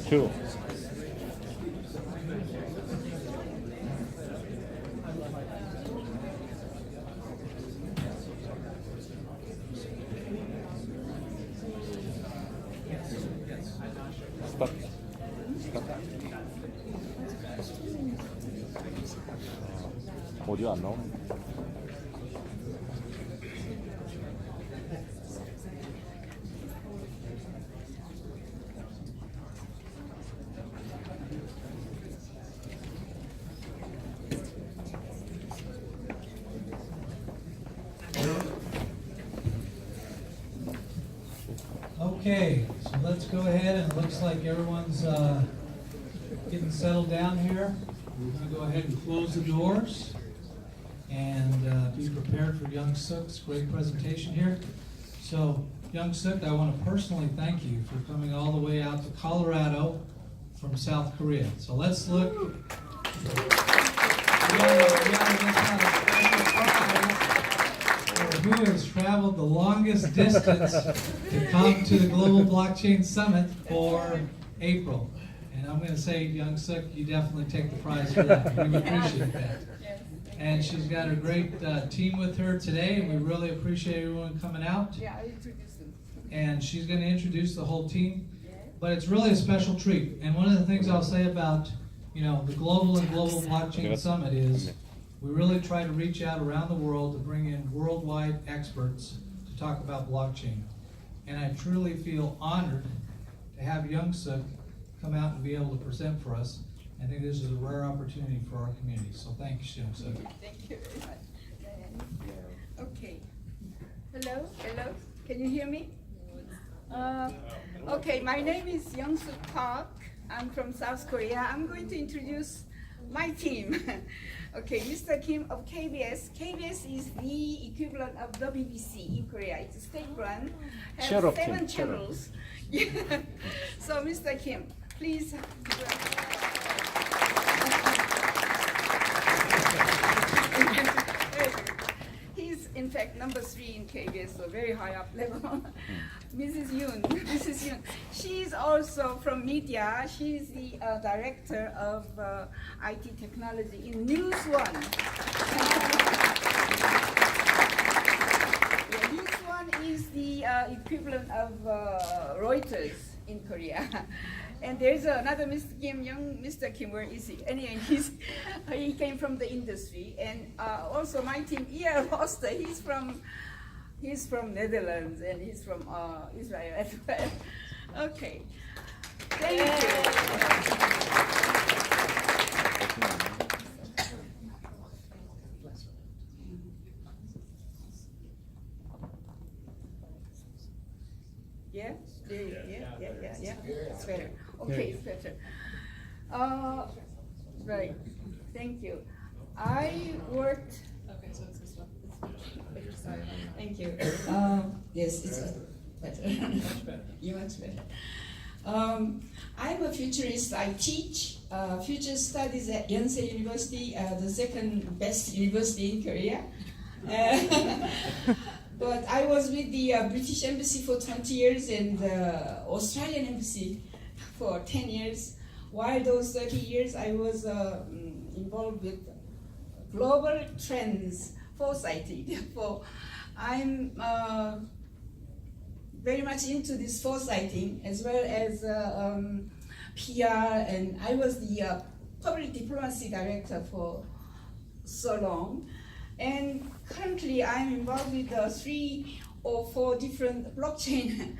Two. Stop. Stop. 오디오 안 나오네. Okay, so let's go ahead, and it looks like everyone's getting settled down here. We're going to go ahead and close the doors and be prepared for Youngsook's great presentation here. So, Youngsook, I want to personally thank you for coming all the way out to Colorado from South Korea. So let's look. Who has traveled the longest distance to come to the Global Blockchain Summit for April? And I'm going to say, Youngsook, you definitely take the prize for that. We appreciate that. And she's got a great team with her today, and we really appreciate everyone coming out. Yeah, I introduced them. And she's going to introduce the whole team. But it's really a special treat. And one of the things I'll say about, the Global and Global Blockchain Summit is we really try to reach out around the world to bring in worldwide experts to talk about blockchain. And I truly feel honored to have Youngsook come out and be able to present for us. I think this is a rare opportunity for our community. So thank you, Youngsook. Thank you very much. Okay. Hello, hello. Can you hear me? Okay, my name is Youngsook Park. I'm from South Korea. I'm going to introduce my team. Okay, Mr. Kim of KBS. KBS is the equivalent of WBC in Korea. It's a state-run, has 7 channels. Yeah. So, Mr. Kim, please. He's in fact number 3 in KBS, so very high up level. Mrs. Yoon, she's also from media. She's the director of IT technology in News One. Yeah, News One is the equivalent of Reuters in Korea. And there's another Mr. Kim, young Mr. Kim, where is he? Anyway, he came from the industry. And also my team, E.R. Foster, he's from Netherlands, and he's from Israel as well. Okay, thank you. Yeah, yeah. It's better. Okay, it's better. Right. Thank you. I worked. Okay, so it's this one. Thank you. Yes, it's better. Much better. You much better. I'm a futurist. I teach future studies at Yonsei University, the second best university in Korea. But I was with the British Embassy for 20 years and the Australian Embassy for 10 years. While those 30 years, I was involved with global trends foresighting. Therefore, I'm very much into this foresighting as well as PR, and I was the public diplomacy director for so long. And currently, I'm involved with 3 or 4 different blockchain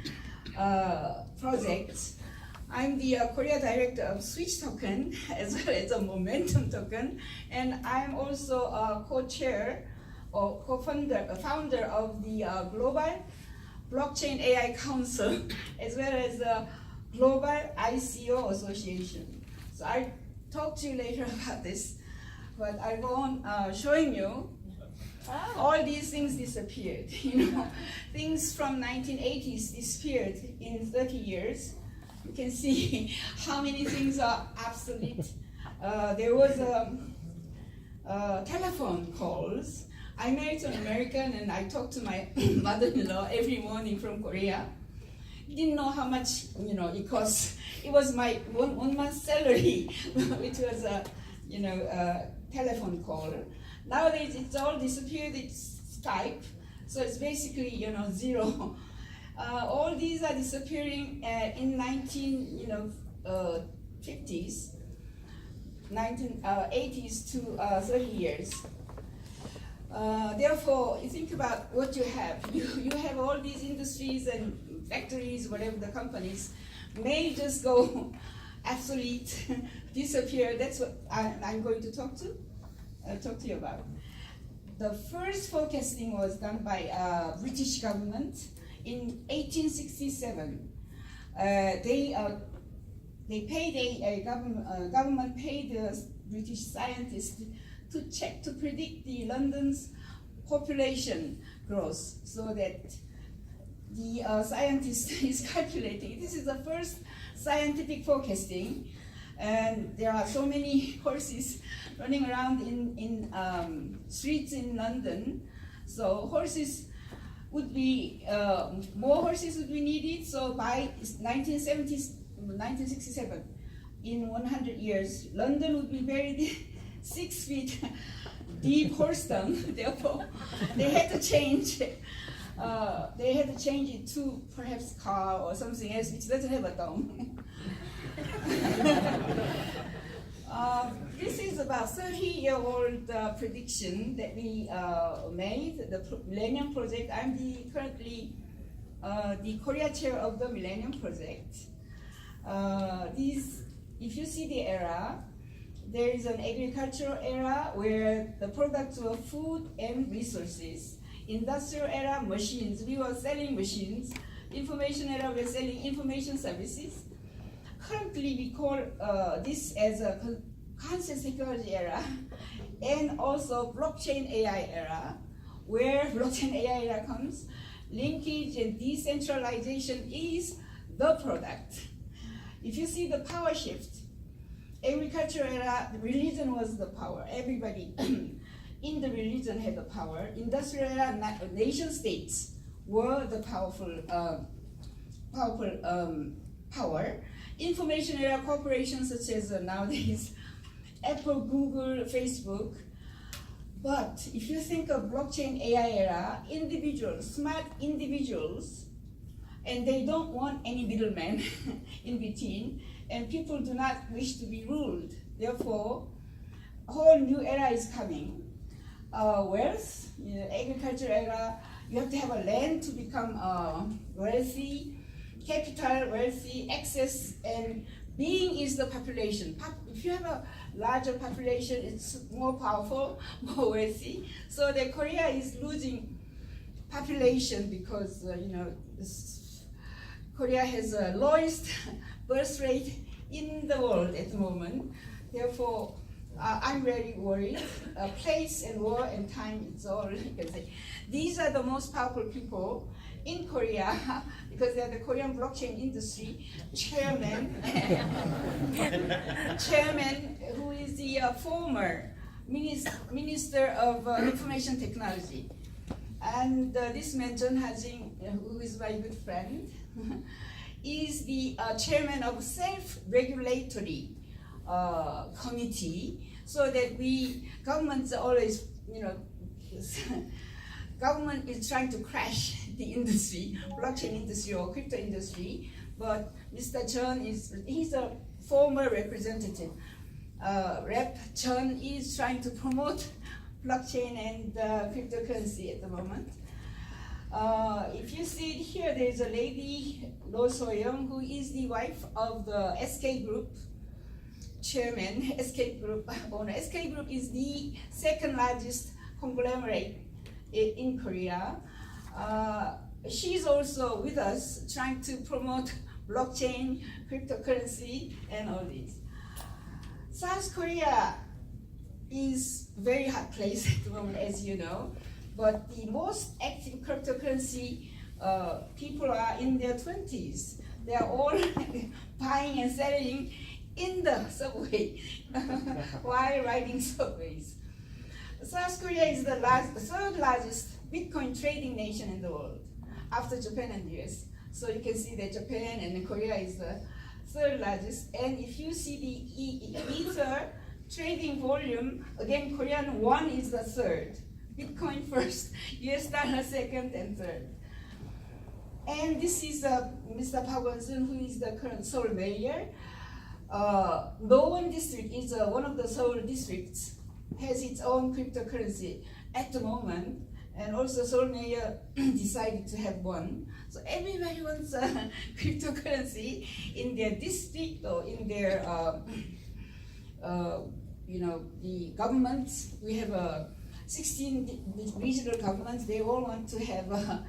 projects. I'm the Korea director of Switch token as well as a Momentum token, and I'm also a co-chair or founder of the Global Blockchain AI Council as well as the Global ICO Association. So I'll talk to you later about this, but I'll go on showing you. All these things disappeared, Things from 1980s disappeared in 30 years. You can see how many things are obsolete. There was telephone calls. I married to an American, and I talked to my mother-in-law every morning from Korea. Didn't know how much, it cost. It was my one month's salary, which was a telephone call. Nowadays it's all disappeared. It's Skype, so it's basically zero. All these are disappearing in 1950s, 1980s to 30 years. Therefore, you think about what you have. You have all these industries and factories, whatever the companies, may just go obsolete, disappear. That's what I'm going to talk to you about. The first forecasting was done by British government in 1867. Government paid the British scientists to predict the London's population growth, so that the scientist is calculating. This is the first scientific forecasting, and there are so many horses running around in streets in London. So horses would be, more horses would be needed. So by 1967, in 100 years, London would be buried 6 feet deep horse dung. Therefore, they had to change. They had to change it to perhaps car or something else which doesn't have a dome. This is about 30-year-old prediction that we made, the Millennium Project. I'm currently the Korea chair of the Millennium Project. If you see the era, there is an agricultural era where the products were food and resources. Industrial era, machines. We were selling machines. Information era, we're selling information services. Currently, we call this as a conscious technology era, and also blockchain AI era, where blockchain AI era comes. Linkage and decentralization is the product. If you see the power shift, agriculture era, the religion was the power. Everybody in the religion had the power. Industrial era, nation states were the powerful power. Information era, corporations such as nowadays Apple, Google, Facebook. But if you think of blockchain AI era, individuals, smart individuals, and they don't want any middleman in between, and people do not wish to be ruled. Therefore, a whole new era is coming. Wealth, agriculture era, you have to have a land to become wealthy, capital wealthy, access, and being is the population. If you have a larger population, it's more powerful, more wealthy. So that Korea is losing population because Korea has the lowest birth rate in the world at the moment. Therefore, I'm very worried. Place and war and time, it's all you can say. These are the most powerful people in Korea because they're the Korean blockchain industry chairman, who is the former Minister of Information Technology. And this man, John Hajing, who is my good friend, is the chairman of self-regulatory committee, so that governments always, government is trying to crash the industry, blockchain industry or crypto industry, but Mr. Chun he's a former representative. Rep Chun is trying to promote blockchain and cryptocurrency at the moment. If you see it here, there's a lady, Roh So-young, who is the wife of the SK Group chairman, SK Group owner. SK Group is the second largest conglomerate in Korea. She's also with us trying to promote blockchain, cryptocurrency, and all this. South Korea is a very hot place at the moment, as you know, but the most active cryptocurrency people are in their 20s. They are all buying and selling in the subway while riding subways. South Korea is the third largest Bitcoin trading nation in the world, after Japan and US. So you can see that Japan and Korea is the third largest. And if you see the Ether trading volume, again, Korean won is the third. Bitcoin first, US dollar second, and third. And this is Mr. Park Won-sun, who is the current Seoul mayor. Nowon district is one of the Seoul districts, has its own cryptocurrency at the moment, and also Seoul mayor decided to have one. So everybody wants a cryptocurrency in their district or in their, the governments. We have 16 regional governments. They all want to have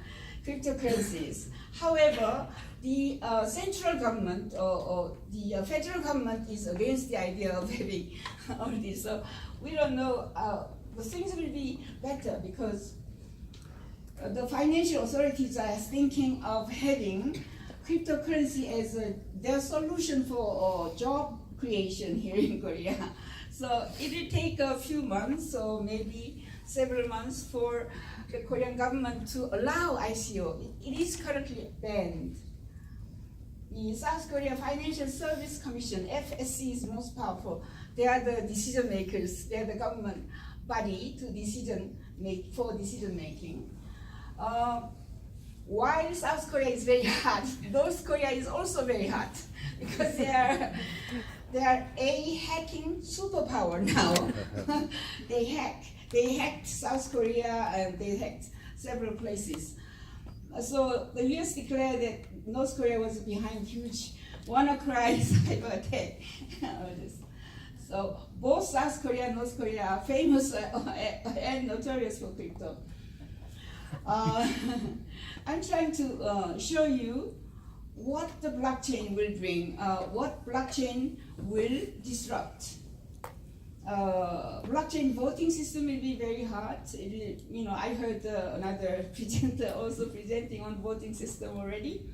cryptocurrencies. However, the central government or the federal government is against the idea of having all this. So we don't know. The things will be better because the financial authorities are thinking of having cryptocurrency as their solution for job creation here in Korea. So it will take a few months or maybe several months for the Korean government to allow ICO. It is currently banned. The South Korea Financial Service Commission, FSC, is most powerful. They are the decision makers. They are the government body to decision making. While South Korea is very hot, North Korea is also very hot because they are a hacking superpower now. They hacked South Korea and they hacked several places. So the US declared that North Korea was behind huge WannaCry cyber attack. So both South Korea and North Korea are famous and notorious for crypto. I'm trying to show you what the blockchain will bring, what blockchain will disrupt. Blockchain voting system will be very hard. I heard another presenter also presenting on voting system already.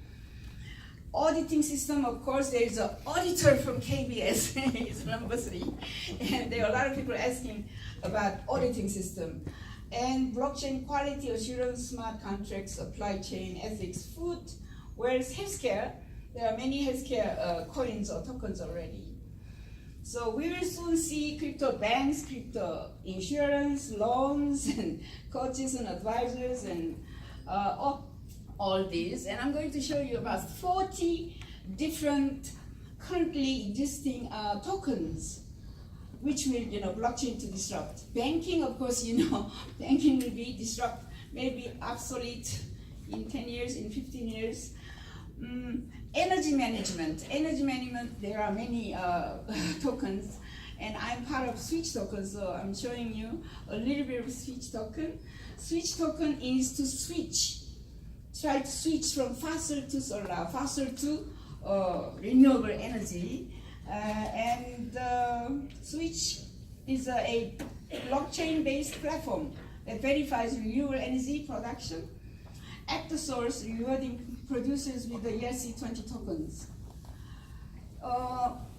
Auditing system, of course, there is an auditor from GBS, it's number 3. And there are a lot of people asking about auditing system. And blockchain quality assurance, smart contracts, supply chain, ethics, food, whereas healthcare, there are many healthcare coins or tokens already. So we will soon see crypto banks, crypto insurance, loans, and coaches and advisors, and all these. And I'm going to show you about 40 different currently existing tokens, which will, blockchain to disrupt. Banking, of course, banking will be disrupt, maybe obsolete in 10 years, in 15 years. Energy management, there are many tokens, and I'm part of Switch token, so I'm showing you a little bit of Switch token. Switch token is to try to switch from fossil to solar, fossil to renewable energy. And Switch is a blockchain-based platform that verifies renewable energy production at the source, rewarding producers with the ERC20 tokens.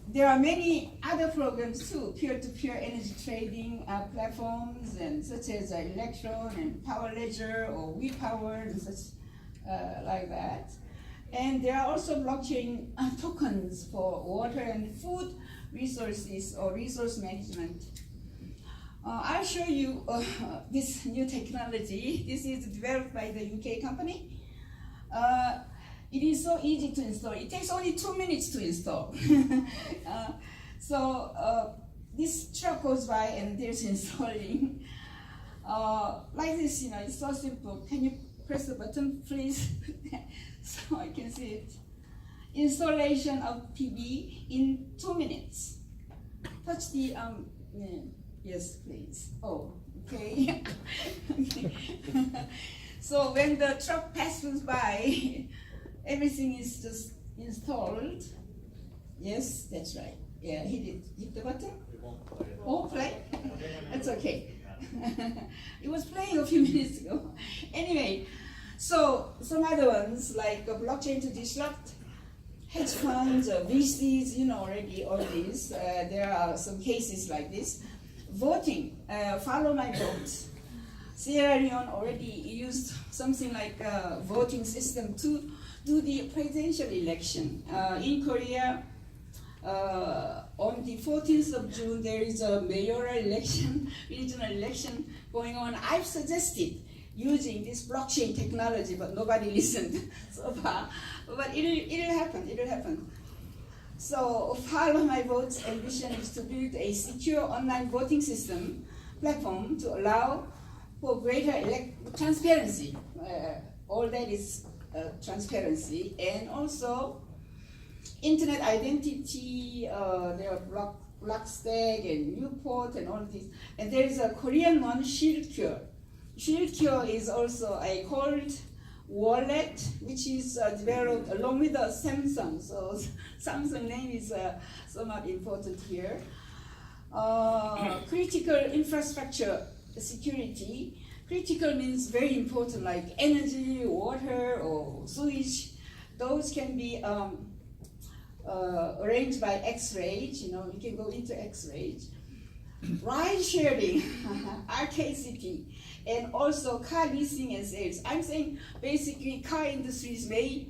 There are many other programs too, peer-to-peer energy trading platforms, and such as Electron and Power Ledger or WePower and such like that. And there are also blockchain tokens for water and food resources or resource management. I'll show you this new technology. This is developed by the UK company. It is so easy to install. It takes only 2 minutes to install. This truck goes by and there's installing. Like this, it's so simple. Can you press the button, please? So I can see it. Installation of PV in 2 minutes. Touch the, yes, please. Oh, okay. Okay. So when the truck passes by, everything is just installed. Yes, that's right. Yeah, hit the button. Oh, play? That's okay. It was playing a few minutes ago. Anyway, so some other ones like blockchain to disrupt, hedge funds, VCs, already all these. There are some cases like this. voting, follow my vote. Sierra Leone already used something like a voting system to do the presidential election. In Korea, on the 14th of June, there is a mayoral election, regional election going on. I've suggested using this blockchain technology, but nobody listened so far. But it'll happen. So follow my vote's ambition is to build a secure online voting system platform to allow for greater transparency. All that is transparency, and also internet identity. There are Blockstack and Newport and all these. And there is a Korean one, Shilkyo. Shilkyo is also a cold wallet, which is developed along with the Samsung. So Samsung name is somewhat important here. Critical infrastructure security. Critical means very important, like energy, water, or sewage. Those can be arranged by X-rays. You know, you can go into X-rays. Ride sharing, arcade city, and also car leasing and sales. I'm saying basically car industries may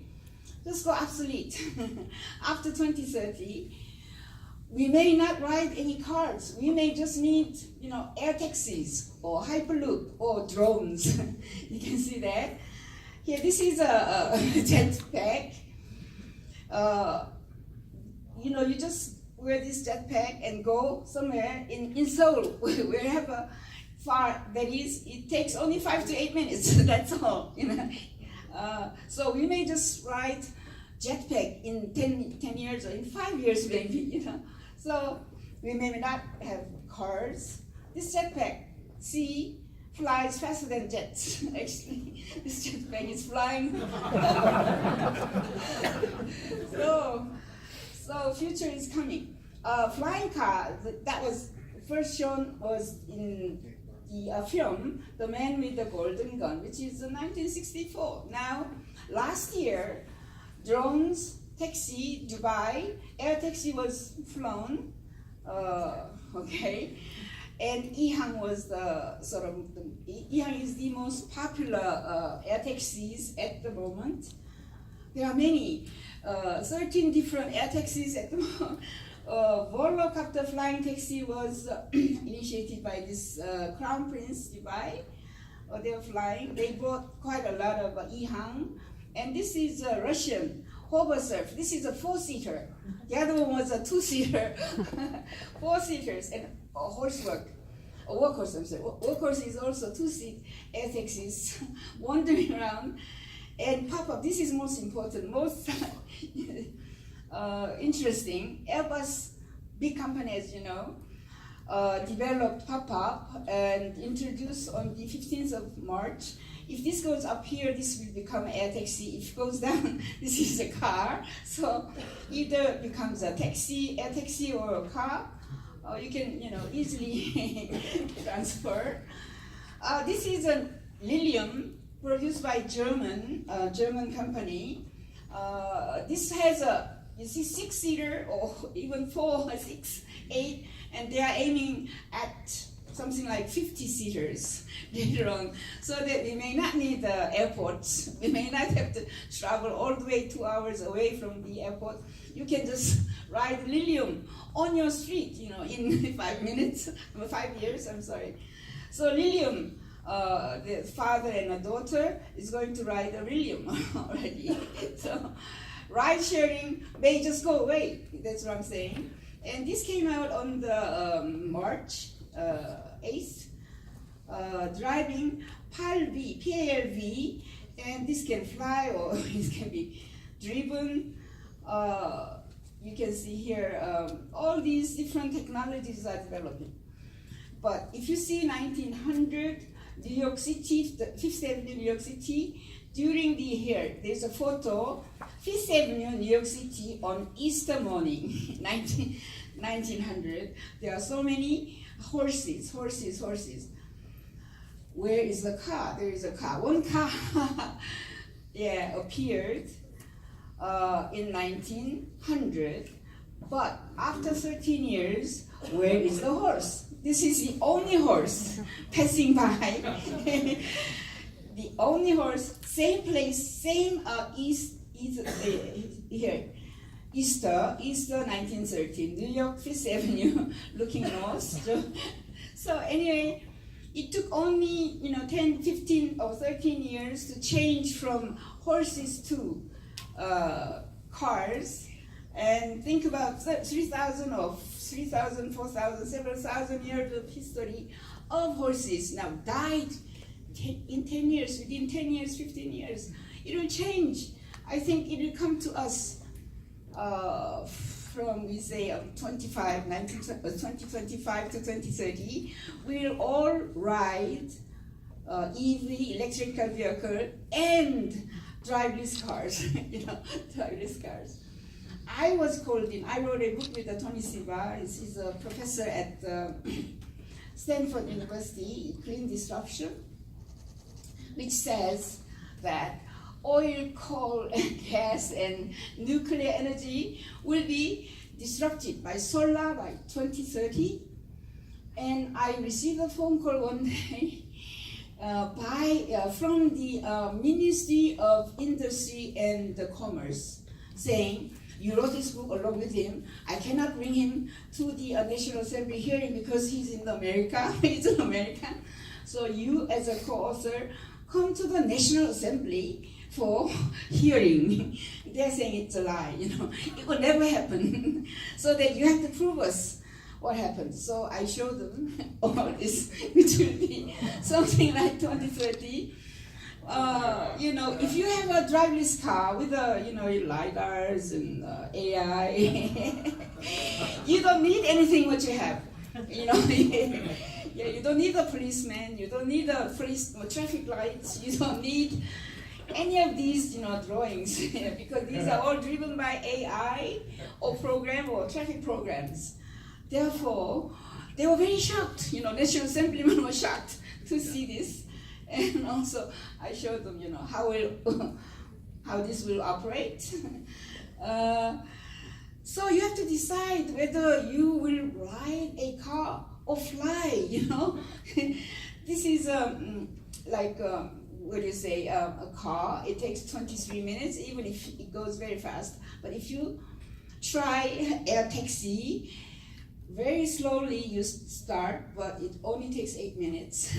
just go obsolete after 2030. We may not ride any cars. We may just need, you know, air taxis or hyperloop or drones. You can see that. Here, this is a jetpack. You know, you just wear this jetpack and go somewhere in Seoul, wherever far that is. It takes only 5 to 8 minutes. That's all. You know. So we may just ride jetpack in 10 years or in 5 years maybe. You know. So we may not have cars. This jetpack, see, flies faster than jets. Actually, this jetpack is flying. So future is coming. Flying car, that was first shown was in the film, The Man with the Golden Gun, which is 1964. Now, last year, drones, taxi, Dubai, air taxi was flown, okay, and EHang was EHang is the most popular air taxis at the moment. There are many, 13 different air taxis at the moment. Volocopter flying taxi was initiated by this Crown Prince Dubai. They were flying. They brought quite a lot of EHang. And this is Russian hoversurf. This is a 4-seater. The other one was a 2-seater. 4-seaters and horsework. Workhorse, I'm sorry. Workhorse is also 2-seat air taxis wandering around and pop up. This is most important, most interesting. Airbus, big company, as you know, developed pop-up and introduced on the 15th of March. If this goes up here, this will become an air taxi. If it goes down, this is a car. So either becomes a taxi, air taxi, or a car. You can, you know, easily transfer. This is a Lilium produced by German company. This has a, you see, 6-seater or even 4, 6, 8, and they are aiming at something like 50 seaters later on, so that we may not need the airports. We may not have to travel all the way 2 hours away from the airport. You can just ride Lilium on your street, you know, in 5 minutes, 5 years, I'm sorry. So Lilium, the father and a daughter is going to ride a Lilium already. So ride sharing may just go away, that's what I'm saying. And this came out on the March 8th, driving PALV, PALV, and this can fly or it can be driven. You can see here all these different technologies are developing. But if you see 1900, New York City, the Fifth Avenue, New York City, during the here, there's a photo, Fifth Avenue, New York City on Easter morning, 1900. There are so many horses. Where is the car? There is a car. One car appeared in 1900, But after 13 years, where is the horse? This is the only horse passing by. The only horse, same place, same here. Easter 1913, New York, Fifth Avenue, looking north. So anyway, it took only 10, 15, or 13 years to change from horses to cars. And think about 3,000 or 3,000, 4,000, several thousand years of history of horses now died in 10 years, within 10 years, 15 years. It will change. I think it will come to us from, we say, 2025 to 2030. We'll all ride EV, electrical vehicle, and driverless cars, driverless cars. I was called in, I wrote a book with Tony Silva. He's a professor at Stanford University, Clean Disruption, which says that oil, coal, and gas, and nuclear energy will be disrupted by solar by 2030. And I received a phone call one day from the Ministry of Industry and Commerce saying, you wrote this book along with him. I cannot bring him to the National Assembly hearing because he's in America. He's an American. So you, as a co-author, come to the National Assembly for hearing. They're saying it's a lie, It will never happen. So that you have to prove us what happened. So I showed them all this, which will be something like 2030. If you have a driverless car with LiDARs and AI, you don't need anything what you have. You don't need a policeman, you don't need a traffic lights, you don't need any of these drawings because these are all driven by AI or program or traffic programs. Therefore, they were very shocked. National Assemblymen were shocked to see this. And also, I showed them, how this will operate. So you have to decide whether you will ride a car or fly. This is a car. It takes 23 minutes, even if it goes very fast. But if you try air taxi, very slowly you start, but it only takes 8 minutes.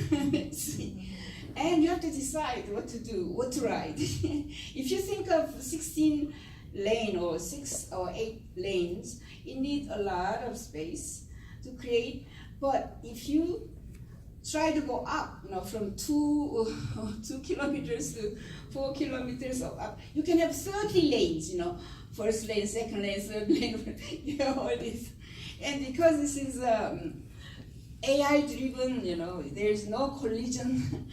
And you have to decide what to do, what to ride. If you think of 16 lane or 6 or 8 lanes, it needs a lot of space to create. But if you try to go up, from 2 kilometers to 4 kilometers or up, you can have 30 lanes, first lane, second lane, third lane, all this. And because this is AI-driven, there's no collision,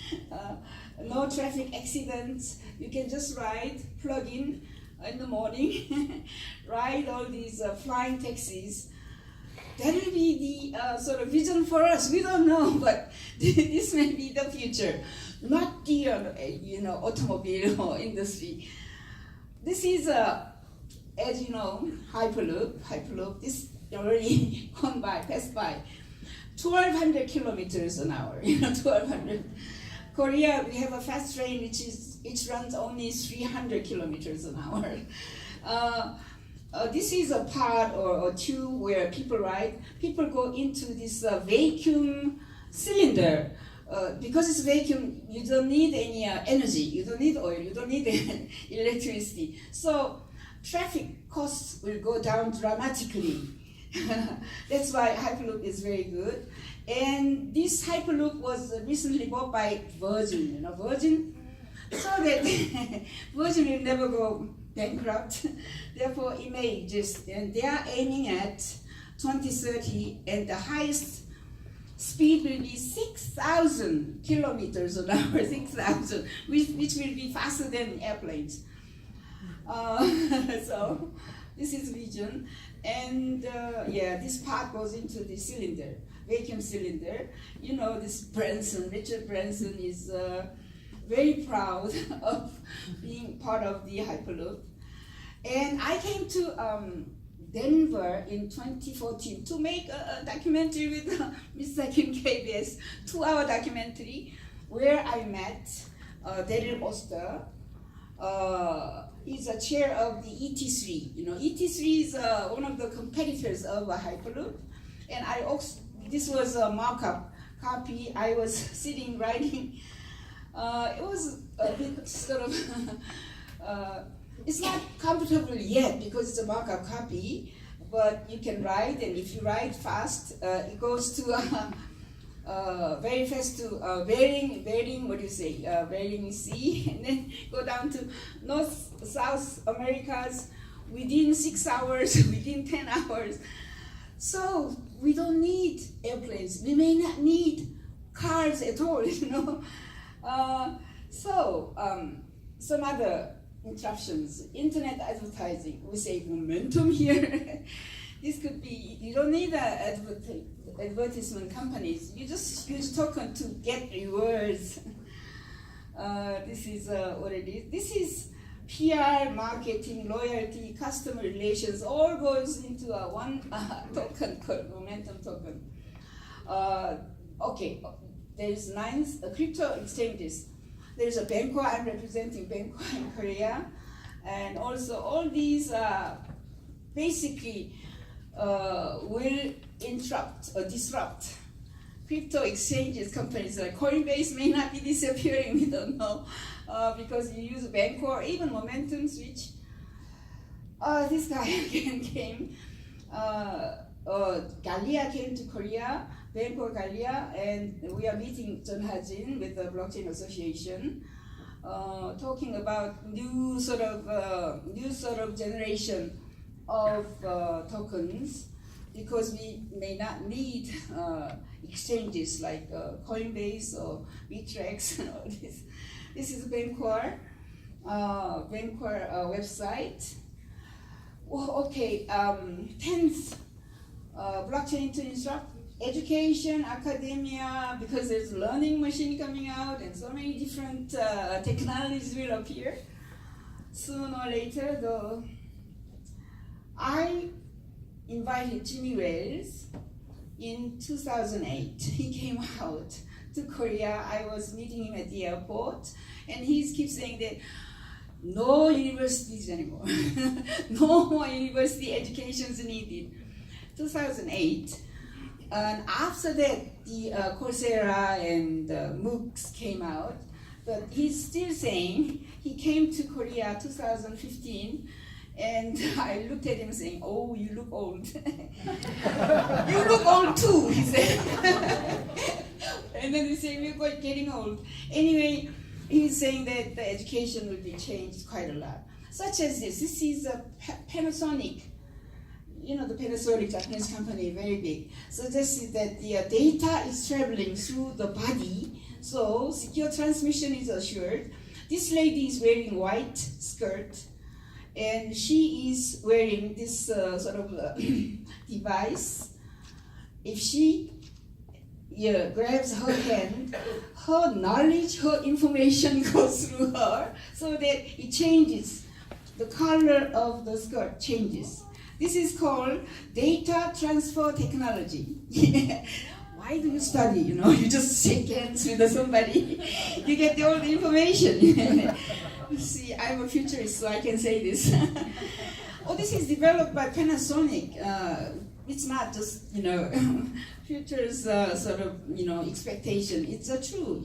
no traffic accidents. You can just ride, plug in the morning, ride all these flying taxis. That will be the sort of vision for us. We don't know, but this may be the future, not the automobile or industry. This is, as you know, Hyperloop. This already passed by. 1,200 kilometers an hour, 1,200. Korea, we have a fast train which runs only 300 kilometers an hour. This is a part or tube where people ride. People go into this vacuum cylinder. Because it's vacuum, you don't need any energy, you don't need oil, you don't need electricity. So traffic costs will go down dramatically. That's why Hyperloop is very good. And this Hyperloop was recently bought by Virgin, Virgin, so that Virgin will never go bankrupt. Therefore, it may exist. And they are aiming at 2030, and the highest speed will be 6,000 kilometers an hour, 6,000, which will be faster than airplanes. So this is vision. And this part goes into the cylinder, vacuum cylinder. This Richard Branson is very proud of being part of the Hyperloop. And I came to Denver in 2014 to make a documentary with Mr. Kim KBS, 2-hour documentary where I met Daryl Oster. He's a chair of the ET3. You know, ET3 is one of the competitors of Hyperloop, and this was a mock-up copy. I was sitting writing. It was a bit sort of. It's not comfortable yet because it's a mock-up copy, but you can write, and if you write fast, it goes to very fast to Bering, what do you say, Bering Sea, and then go down to North, South Americas within 6 hours, within 10 hours. So we don't need airplanes. We may not need cars at all, you know. Some other interruptions. Internet advertising. We say momentum here. This could be, you don't need advertisement companies. You just use token to get rewards. This is what it is. This is PR, marketing, loyalty, customer relations, all goes into one token called momentum token. Okay, there's 9 crypto exchanges. There's a Banco, I'm representing Banco in Korea. And also all these basically will interrupt or disrupt crypto exchanges. Companies like Coinbase may not be disappearing, we don't know, because you use Banco or even Momentum Switch. This guy again came. Galia came to Korea, Banco Galia, and we are meeting John Hajin with the Blockchain Association, talking about new sort of generation of tokens, because we may not need exchanges like Coinbase or Bittrex and all this. This is Bancor website. Oh, okay, 10th blockchain to instruct education, academia, because there's learning machine coming out and so many different technologies will appear sooner or later. Though I invited Jimmy Wales in 2008. He came out to Korea. I was meeting him at the airport, and he keeps saying that no universities anymore. No more university education is needed. 2008. And after that, the Coursera and MOOCs came out. But he's still saying he came to Korea 2015, and I looked at him saying, "Oh, you look old." "You look old too," he said. And then he said, "We're quite getting old." Anyway, he's saying that the education will be changed quite a lot. Such as this. This is a Panasonic. You know, the Panasonic Japanese company, very big. So this is that the data is traveling through the body, so secure transmission is assured. This lady is wearing white skirt, and she is wearing this sort of device. If she grabs her hand, her knowledge, her information goes through her, so that it changes. The color of the skirt changes. This is called data transfer technology. Why do you study? You know, you just shake hands with somebody, you get all the information. See, I'm a futurist, so I can say this. Oh, this is developed by Panasonic. It's not just, future's sort of, expectation. It's true.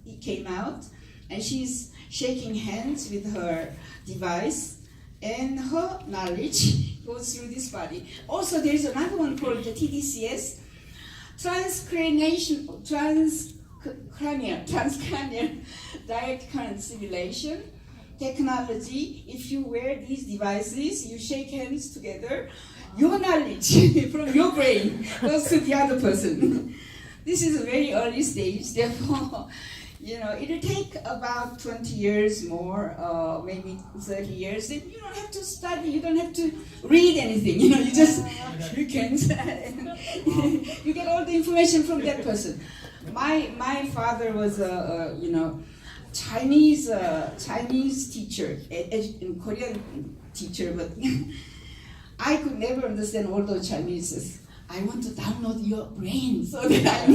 It came out, and she's shaking hands with her device, and her knowledge goes through this body. Also, there's another one called the TDCS, transcranial direct current simulation technology. If you wear these devices, you shake hands together, your knowledge from your brain goes to the other person. This is a very early stage, therefore, it'll take about 20 years more, maybe 30 years. Then you don't have to study, you don't have to read anything, you can, you get all the information from that person. My father was a Chinese teacher, Korean teacher, but I could never understand all those Chinese. I want to download your brain so that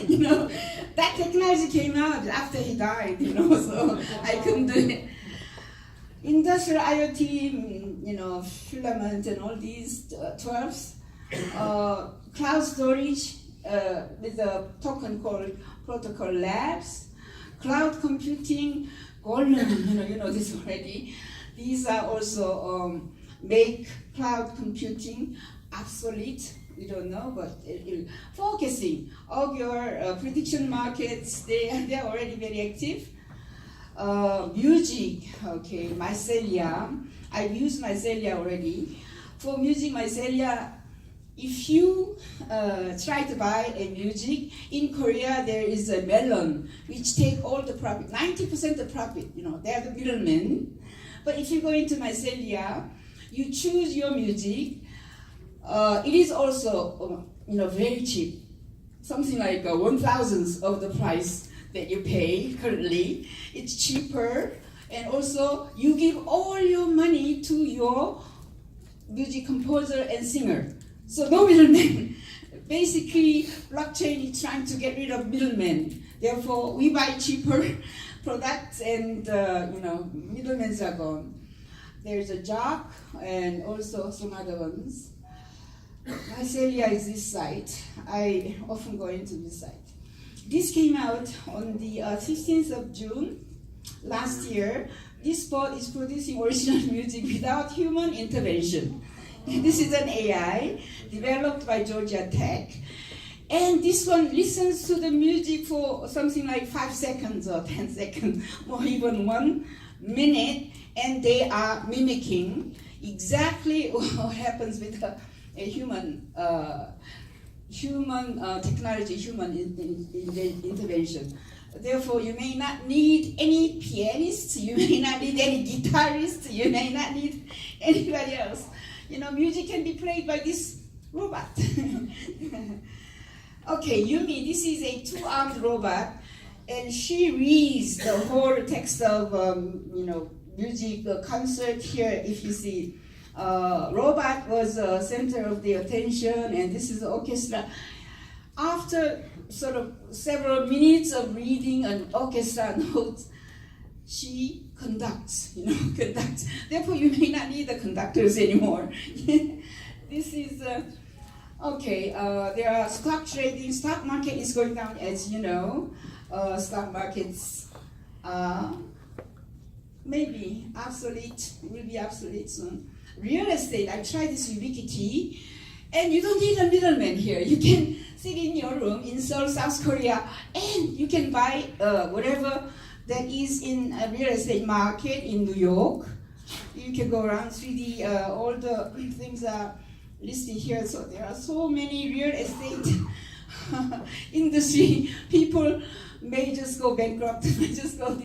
you know, that technology came out after he died, you know, so I couldn't do it. Industrial IoT, you know, filament and all these 12s, cloud storage with a token called Protocol Labs, cloud computing, Golem, you know this already. These are also make cloud computing obsolete. We don't know, but focusing of your prediction markets, they're already very active. Music, okay, mycelia. I've used mycelia already. For music mycelia, if you try to buy a music, in Korea there is a melon which take all the profit, 90% of profit, you know, they're the middlemen. But if you go into mycelia, you choose your music, it is also, you know, very cheap. Something like 1,000th of the price that you pay currently. It's cheaper, and also you give all your money to your music composer and singer. So no middleman. Basically, blockchain is trying to get rid of middlemen. Therefore, we buy cheaper products, and you know, middlemen are gone. There's a job and also some other ones. Mycelia is this site. I often go into this site. This came out on the 16th of June last year. This bot is producing original music without human intervention. This is an AI developed by Georgia Tech. And this one listens to the music for something like 5 seconds or 10 seconds, or even 1 minute, and they are mimicking exactly what happens with a human technology, human intervention. Therefore, you may not need any pianists, you may not need any guitarists, you may not need anybody else. You know, music can be played by this robot. Okay, Yumi, this is a 2-armed robot, and she reads the whole text of, you know, music concert here, if you see. Robot was center of the attention, and this is the orchestra. After sort of several minutes of reading an orchestra notes, she conducts, you know, conducts. Therefore, you may not need the conductors anymore. This is, okay, there are stock trading. Stock market is going down, as you know. Stock markets maybe obsolete, will be obsolete soon. Real estate, I tried this Ubiquity, and you don't need a middleman here. You can sit in your room in Seoul, South Korea, and you can buy whatever that is in a real estate market in New York. You can go around 3D, all the things are listed here. So there are so many real estate industry people may just go bankrupt, may just go